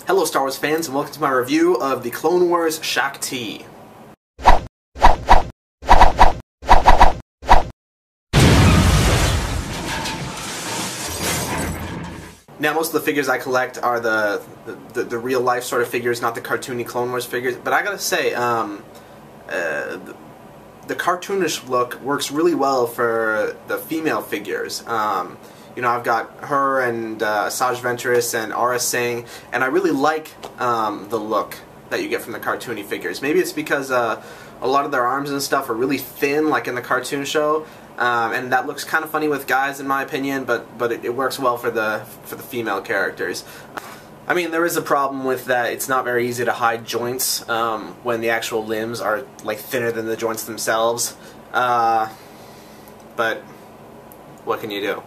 Hello Star Wars fans, and welcome to my review of the Clone Wars Shaak T. Now, most of the figures I collect are the real life sort of figures, not the cartoony Clone Wars figures. But I gotta say, the cartoonish look works really well for the female figures. You know, I've got her and Asajj Ventress and Aurra Sing, and I really like the look that you get from the cartoony figures. Maybe it's because a lot of their arms and stuff are really thin, like in the cartoon show, and that looks kind of funny with guys, in my opinion. But it works well for the female characters. I mean, there is a problem with that. It's not very easy to hide joints when the actual limbs are like thinner than the joints themselves. But what can you do?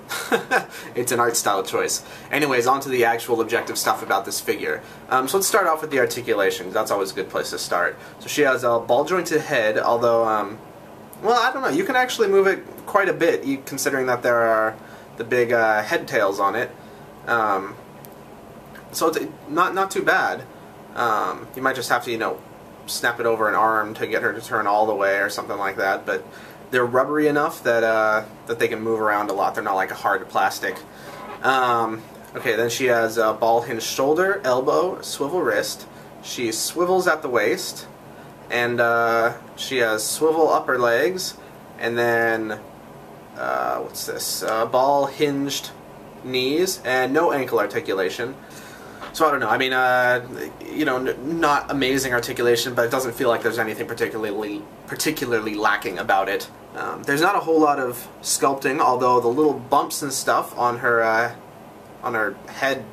It's an art style choice. Anyways, on to the actual objective stuff about this figure. So let's start off with the articulation. That's always a good place to start. So she has a ball jointed head, although, well, I don't know. You can actually move it quite a bit, considering that there are the big head tails on it. So it's not too bad. You might just have to, you know, snap it over an arm to get her to turn all the way or something like that. But they're rubbery enough that that they can move around a lot. They're not like a hard plastic. Okay, then she has a ball hinged shoulder, elbow, swivel wrist. She swivels at the waist, and she has swivel upper legs, and then what's this? Ball hinged knees and no ankle articulation. So I don't know. I mean, you know, not amazing articulation, but it doesn't feel like there's anything particularly lacking about it. There's not a whole lot of sculpting, although the little bumps and stuff on her head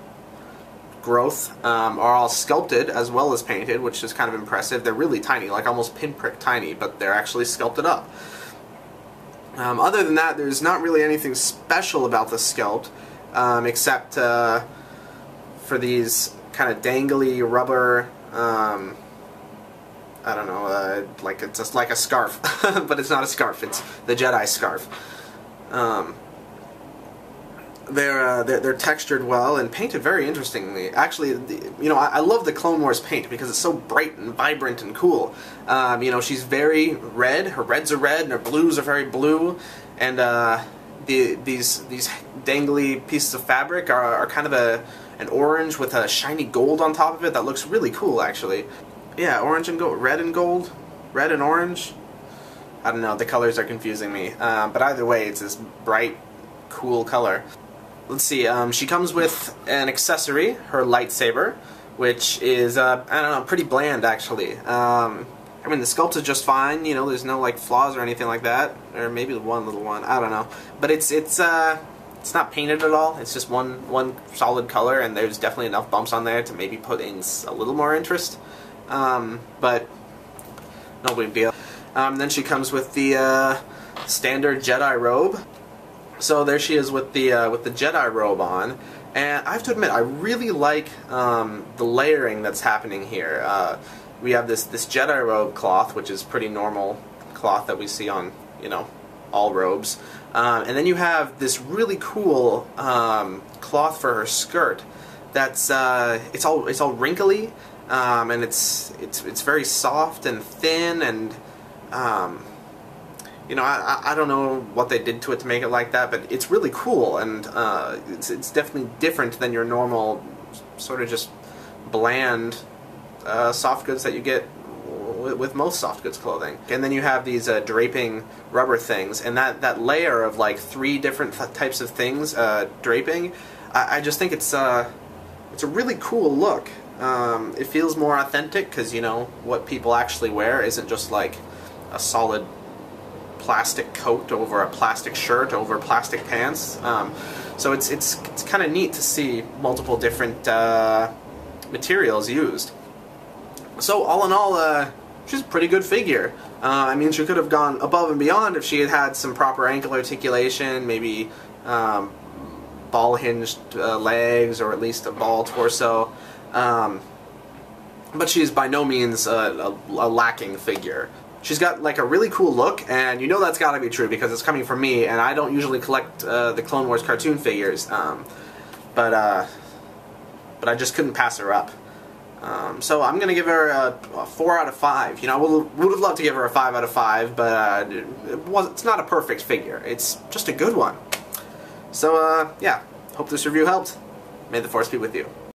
growth are all sculpted as well as painted, which is kind of impressive. They're really tiny, like almost pinprick tiny, but they're actually sculpted up. Other than that, there's not really anything special about the sculpt, except for these kind of dangly rubber, I don't know, like it's just like a scarf, but it's not a scarf. It's the Jedi scarf. They're textured well and painted very interestingly. Actually, you know, I love the Clone Wars paint because it's so bright and vibrant and cool. You know, she's very red. Her reds are red, and her blues are very blue, and these dangly pieces of fabric are kind of an orange with a shiny gold on top of it that looks really cool, actually. Yeah, orange and gold, red and gold, red and orange. I don't know, the colors are confusing me. But either way, it's this bright, cool color. Let's see, she comes with an accessory, her lightsaber, which is, I don't know, pretty bland, actually. I mean, the sculpt is just fine, you know, there's no, like, flaws or anything like that. Or maybe one little one, I don't know. But it's not painted at all. It's just one solid color, and there's definitely enough bumps on there to maybe put in a little more interest. But no big deal. Then she comes with the standard Jedi robe. So there she is with the Jedi robe on, and I have to admit, I really like the layering that's happening here. We have this Jedi robe cloth, which is pretty normal cloth that we see on, you know, all robes. And then you have this really cool cloth for her skirt. That's it's all wrinkly, and it's very soft and thin, and you know, I don't know what they did to it to make it like that, but it's really cool, and it's definitely different than your normal sort of just bland soft goods that you get with most soft goods clothing. And then you have these draping rubber things, and that layer of like 3 different types of things draping, I just think it's a really cool look. It feels more authentic because, you know, what people actually wear isn't just like a solid plastic coat over a plastic shirt over plastic pants. So it's kind of neat to see multiple different materials used. So all in all, she's a pretty good figure. I mean, she could have gone above and beyond if she had had some proper ankle articulation, maybe ball hinged legs, or at least a ball torso. But she's by no means a lacking figure. She's got like a really cool look, and you know that's gotta be true because it's coming from me, and I don't usually collect the Clone Wars cartoon figures. But I just couldn't pass her up. So I'm going to give her a 4 out of 5. You know, would have loved to give her a 5 out of 5, but it's not a perfect figure. It's just a good one. So, yeah, hope this review helped. May the Force be with you.